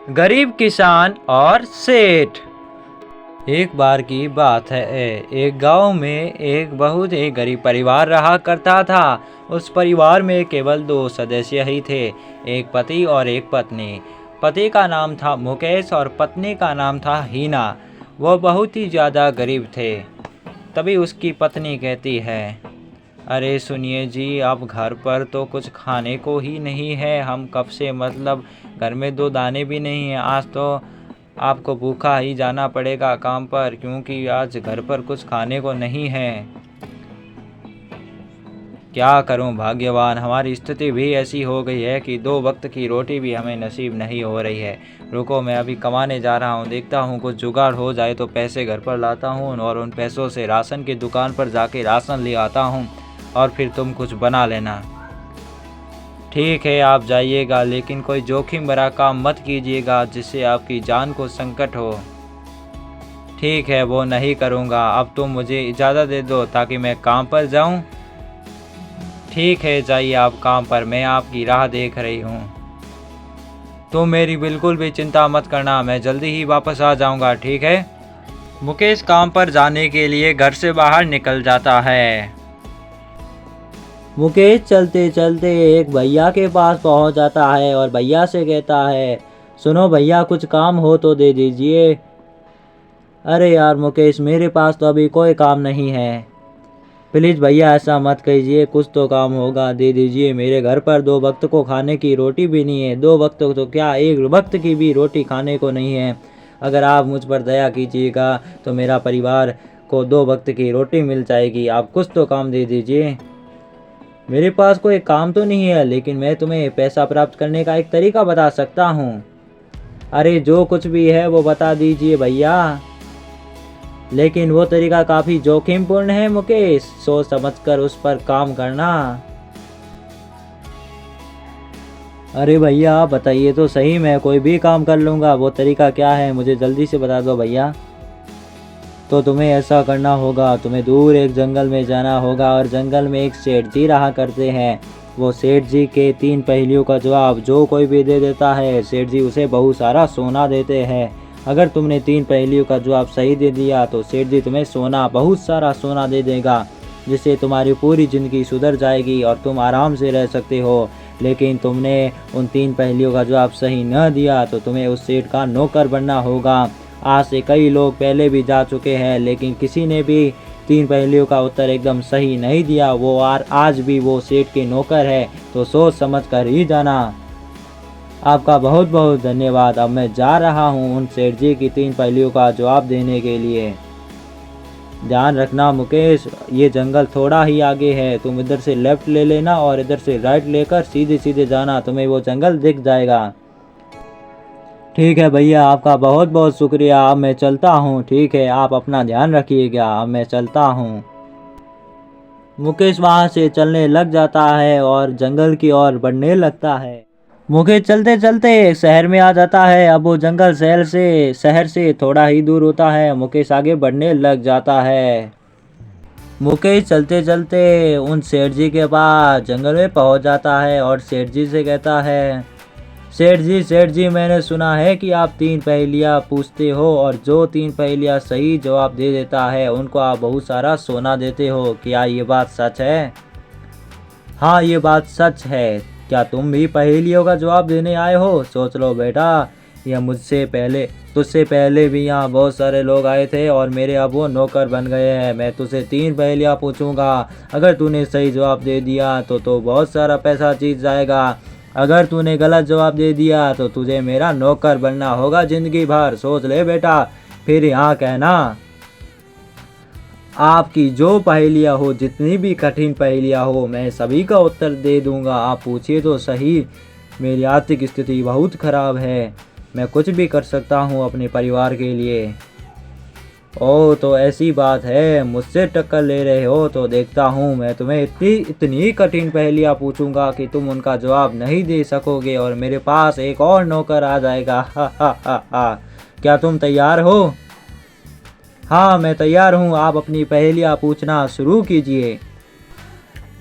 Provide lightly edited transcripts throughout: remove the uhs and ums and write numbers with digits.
गरीब किसान और सेठ। एक बार की बात है, एक गांव में एक बहुत ही गरीब परिवार रहा करता था। उस परिवार में केवल 2 सदस्य ही थे, एक पति और एक पत्नी। पति का नाम था मुकेश और पत्नी का नाम था हीना। वो बहुत ही ज़्यादा गरीब थे। तभी उसकी पत्नी कहती है, अरे सुनिए जी, अब घर पर तो कुछ खाने को ही नहीं है। हम कब से घर में 2 दाने भी नहीं हैं। आज तो आपको भूखा ही जाना पड़ेगा काम पर, क्योंकि आज घर पर कुछ खाने को नहीं है। क्या करूं भाग्यवान, हमारी स्थिति भी ऐसी हो गई है कि 2 वक्त की रोटी भी हमें नसीब नहीं हो रही है। रुको, मैं अभी कमाने जा रहा हूं, देखता हूं कुछ जुगाड़ हो जाए तो पैसे घर पर लाता हूं और उन पैसों से राशन की दुकान पर जाके राशन ले आता हूं और फिर तुम कुछ बना लेना। ठीक है, आप जाइएगा, लेकिन कोई जोखिम भरा काम मत कीजिएगा जिससे आपकी जान को संकट हो। ठीक है, वो नहीं करूँगा। अब तुम मुझे इजाज़त दे दो ताकि मैं काम पर जाऊँ। ठीक है, जाइए आप काम पर, मैं आपकी राह देख रही हूँ। तुम मेरी बिल्कुल भी चिंता मत करना, मैं जल्दी ही वापस आ जाऊँगा, ठीक है। मुकेश काम पर जाने के लिए घर से बाहर निकल जाता है। मुकेश चलते चलते एक भैया के पास पहुंच जाता है और भैया से कहता है, सुनो भैया, कुछ काम हो तो दे दीजिए। अरे यार मुकेश, मेरे पास तो अभी कोई काम नहीं है। प्लीज़ भैया ऐसा मत कीजिए, कुछ तो काम होगा, दे दीजिए। मेरे घर पर 2 वक्त को खाने की रोटी भी नहीं है। 2 वक्त तो क्या, 1 वक्त की भी रोटी खाने को नहीं है। अगर आप मुझ पर दया कीजिएगा तो मेरा परिवार को 2 वक्त की रोटी मिल जाएगी। आप कुछ तो काम दे दीजिए। मेरे पास कोई काम तो नहीं है, लेकिन मैं तुम्हें पैसा प्राप्त करने का एक तरीका बता सकता हूँ। अरे जो कुछ भी है वो बता दीजिए भैया, लेकिन वो तरीका काफ़ी जोखिमपूर्ण है मुकेश, सोच समझकर उस पर काम करना। अरे भैया बताइए तो सही, मैं कोई भी काम कर लूँगा। वो तरीका क्या है, मुझे जल्दी से बता दो भैया। तो तुम्हें ऐसा करना होगा, तुम्हें दूर एक जंगल में जाना होगा और जंगल में एक सेठ जी रहा करते हैं। वो सेठ जी के 3 पहेलियों का जवाब जो कोई भी दे देता है, सेठ जी उसे बहुत सारा सोना देते हैं। अगर तुमने 3 पहेलियों का जवाब सही दे दिया तो सेठ जी तुम्हें बहुत सारा सोना दे देगा, जिससे तुम्हारी पूरी ज़िंदगी सुधर जाएगी और तुम आराम से रह सकते हो। लेकिन तुमने उन 3 पहेलियों का जवाब सही न दिया तो तुम्हें उस सेठ का नौकर बनना होगा। आज से कई लोग पहले भी जा चुके हैं, लेकिन किसी ने भी 3 पहेलियों का उत्तर एकदम सही नहीं दिया। वो आज भी वो सेठ के नौकर है, तो सोच समझ कर ही जाना। आपका बहुत बहुत धन्यवाद। अब मैं जा रहा हूँ उन सेठ जी की 3 पहेलियों का जवाब देने के लिए। ध्यान रखना मुकेश, ये जंगल थोड़ा ही आगे है, तुम इधर से लेफ्ट ले लेना और इधर से राइट लेकर सीधे सीधे जाना, तुम्हें वो जंगल दिख जाएगा। ठीक है भैया, आपका बहुत बहुत शुक्रिया। अब मैं चलता हूँ। ठीक है, आप अपना ध्यान रखिएगा। अब मैं चलता हूँ। मुकेश वहाँ से चलने लग जाता है और जंगल की ओर बढ़ने लगता है। मुकेश चलते चलते एक शहर में आ जाता है। अब वो जंगल शहर से थोड़ा ही दूर होता है। मुकेश आगे बढ़ने लग जाता है। मुकेश चलते चलते उन सेठ जी के पास जंगल में पहुँच जाता है और सेठ जी से कहता है, सेठ जी, मैंने सुना है कि आप 3 पहेलियाँ पूछते हो और जो 3 पहेलियाँ सही जवाब दे देता है उनको आप बहुत सारा सोना देते हो। क्या ये बात सच है? हाँ, ये बात सच है। क्या तुम भी पहेलियों का जवाब देने आए हो? सोच लो बेटा, यह तुझसे पहले भी यहाँ बहुत सारे लोग आए थे और मेरे अब वो नौकर बन गए हैं। मैं तुझसे 3 पहेलियाँ पूछूंगा। अगर तूने सही जवाब दे दिया तो बहुत सारा पैसा जीत जाएगा। अगर तूने गलत जवाब दे दिया तो तुझे मेरा नौकर बनना होगा जिंदगी भर। सोच ले बेटा, फिर यहाँ कहना। आपकी जो पहेलियाँ हो, जितनी भी कठिन पहेलियाँ हो, मैं सभी का उत्तर दे दूंगा। आप पूछिए तो सही। मेरी आर्थिक स्थिति बहुत खराब है, मैं कुछ भी कर सकता हूँ अपने परिवार के लिए। ओह, तो ऐसी बात है, मुझसे टक्कर ले रहे हो तो देखता हूँ मैं तुम्हें इतनी कठिन पहेलियाँ पूछूंगा कि तुम उनका जवाब नहीं दे सकोगे और मेरे पास एक और नौकर आ जाएगा। हा हा हा हा। क्या तुम तैयार हो? हाँ, मैं तैयार हूँ। आप अपनी पहेलियाँ पूछना शुरू कीजिए।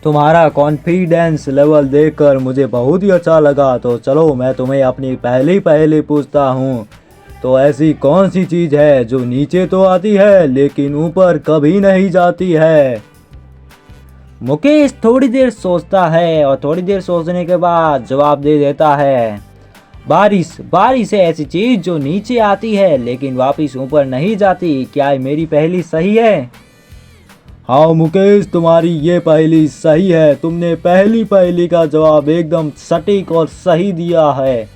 तुम्हारा कॉन्फिडेंस लेवल देखकर मुझे बहुत ही अच्छा लगा। तो चलो मैं तुम्हें अपनी पहली पूछता हूँ। तो ऐसी कौन सी चीज़ है जो नीचे तो आती है लेकिन ऊपर कभी नहीं जाती है? मुकेश थोड़ी देर सोचता है और थोड़ी देर सोचने के बाद जवाब दे देता है, बारिश। बारिश है ऐसी चीज जो नीचे आती है लेकिन वापस ऊपर नहीं जाती। क्या मेरी पहेली सही है? हाँ मुकेश, तुम्हारी ये पहेली सही है। तुमने पहली पहेली का जवाब एकदम सटीक और सही दिया है।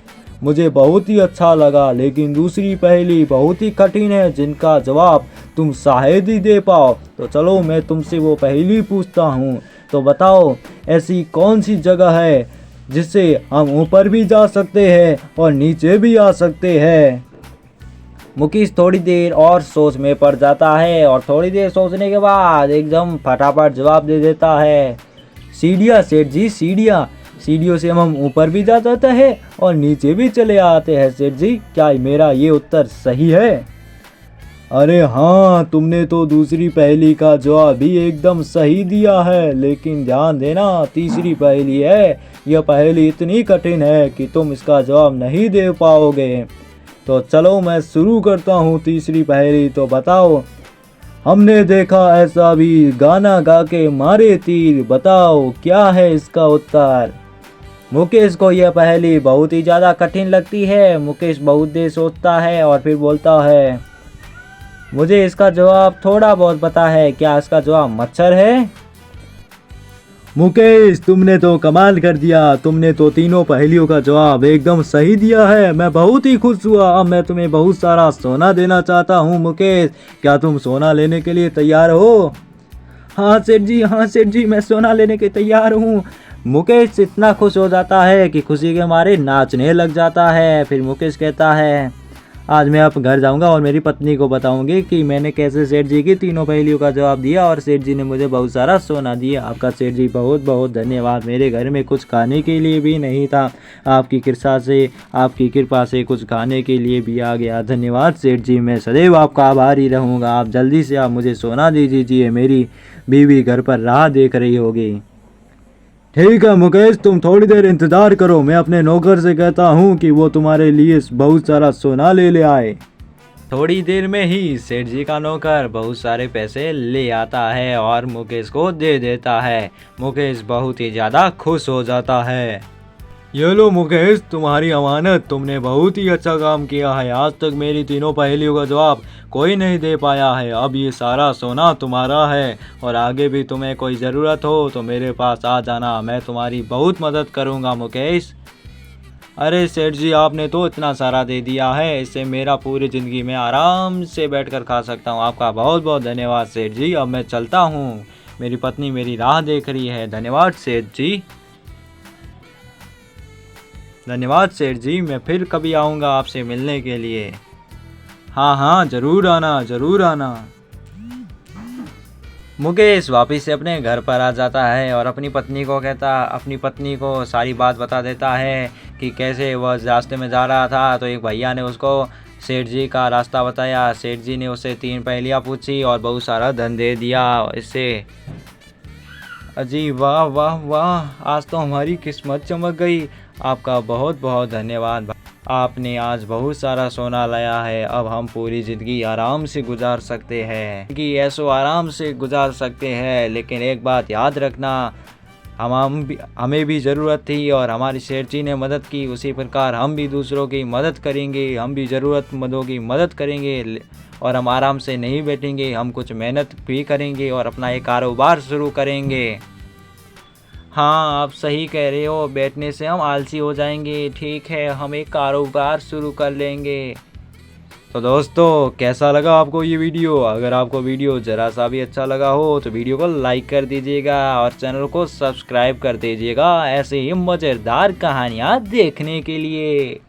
मुझे बहुत ही अच्छा लगा। लेकिन दूसरी पहेली बहुत ही कठिन है जिनका जवाब तुम शायद ही दे पाओ। तो चलो मैं तुमसे वो पहेली पूछता हूँ। तो बताओ ऐसी कौन सी जगह है जिससे हम ऊपर भी जा सकते हैं और नीचे भी आ सकते हैं? मुकेश थोड़ी देर और सोच में पड़ जाता है और थोड़ी देर सोचने के बाद एकदम फटाफट जवाब दे देता है, सीढ़ियाँ सेठ जी, सीढ़ियाँ। सीढ़ियों से हम ऊपर भी जा जाते हैं और नीचे भी चले आते हैं सेठ जी। क्या मेरा ये उत्तर सही है? अरे हाँ, तुमने तो दूसरी पहेली का जवाब भी एकदम सही दिया है। लेकिन ध्यान देना, तीसरी पहेली है। यह पहेली इतनी कठिन है कि तुम इसका जवाब नहीं दे पाओगे। तो चलो मैं शुरू करता हूँ तीसरी पहेली। तो बताओ, हमने देखा ऐसा भी गाना गा के मारे तीर, बताओ क्या है इसका उत्तर? मुकेश को यह पहेली बहुत ही ज़्यादा कठिन लगती है। मुकेश बहुत देर सोचता है और फिर बोलता है, मुझे इसका जवाब थोड़ा बहुत पता है। क्या इसका जवाब मच्छर है? मुकेश, तुमने तो कमाल कर दिया। तुमने तो तीनों पहेलियों का जवाब एकदम सही दिया है। मैं बहुत ही खुश हुआ। अब मैं तुम्हें बहुत सारा सोना देना चाहता हूँ। मुकेश, क्या तुम सोना लेने के लिए तैयार हो? हाँ सेठ जी, हाँ सेठ जी, मैं सोना लेने के तैयार हूँ। मुकेश इतना खुश हो जाता है कि खुशी के मारे नाचने लग जाता है। फिर मुकेश कहता है, आज मैं अब घर जाऊंगा और मेरी पत्नी को बताऊंगी कि मैंने कैसे सेठ जी की तीनों पहेलियों का जवाब दिया और सेठ जी ने मुझे बहुत सारा सोना दिया। आपका सेठ जी बहुत बहुत धन्यवाद। मेरे घर में कुछ खाने के लिए भी नहीं था, आपकी कृपा से कुछ खाने के लिए भी आ गया। धन्यवाद सेठ जी, मैं सदैव आपका आभारी रहूँगा। आप जल्दी से आप मुझे सोना दे दीजिए, मेरी बीवी घर पर राह देख रही होगी। ठीक है मुकेश, तुम थोड़ी देर इंतजार करो। मैं अपने नौकर से कहता हूँ कि वो तुम्हारे लिए बहुत सारा सोना ले आए। थोड़ी देर में ही सेठ जी का नौकर बहुत सारे पैसे ले आता है और मुकेश को दे देता है। मुकेश बहुत ही ज़्यादा खुश हो जाता है। ये लो मुकेश, तुम्हारी अमानत। तुमने बहुत ही अच्छा काम किया है। आज तक मेरी तीनों पहेलियों का जवाब कोई नहीं दे पाया है। अब ये सारा सोना तुम्हारा है और आगे भी तुम्हें कोई ज़रूरत हो तो मेरे पास आ जाना। मैं तुम्हारी बहुत मदद करूँगा मुकेश। अरे सेठ जी, आपने तो इतना सारा दे दिया है, इससे मेरा पूरी ज़िंदगी में आराम से बैठकर खा सकता हूँ। आपका बहुत बहुत धन्यवाद सेठ जी। अब मैं चलता हूँ, मेरी पत्नी मेरी राह देख रही है। धन्यवाद सेठ जी। धन्यवाद सेठ जी, मैं फिर कभी आऊँगा आपसे मिलने के लिए। हाँ हाँ, ज़रूर आना, ज़रूर आना। मुकेश वापस से अपने घर पर आ जाता है और अपनी पत्नी को सारी बात बता देता है कि कैसे वह रास्ते में जा रहा था तो एक भैया ने उसको सेठ जी का रास्ता बताया। सेठ जी ने उससे 3 पहेलियाँ पूछी और बहुत सारा धन दे दिया। इससे अजी वाह वाह वाह, आज तो हमारी किस्मत चमक गई। आपका बहुत बहुत धन्यवाद। आपने आज बहुत सारा सोना लाया है। अब हम पूरी ज़िंदगी आराम से गुजार सकते हैं कि ऐसो आराम से गुजार सकते हैं। लेकिन एक बात याद रखना, हमें भी ज़रूरत थी और हमारी सेठ जी ने मदद की, उसी प्रकार हम भी दूसरों की मदद करेंगे। हम भी ज़रूरतमंदों की मदद करेंगे और हम आराम से नहीं बैठेंगे। हम कुछ मेहनत भी करेंगे और अपना एक कारोबार शुरू करेंगे। हाँ, आप सही कह रहे हो, बैठने से हम आलसी हो जाएंगे। ठीक है, हम एक कारोबार शुरू कर लेंगे। तो दोस्तों, कैसा लगा आपको ये वीडियो? अगर आपको वीडियो ज़रा सा भी अच्छा लगा हो तो वीडियो को लाइक कर दीजिएगा और चैनल को सब्सक्राइब कर दीजिएगा ऐसे ही मज़ेदार कहानियाँ देखने के लिए।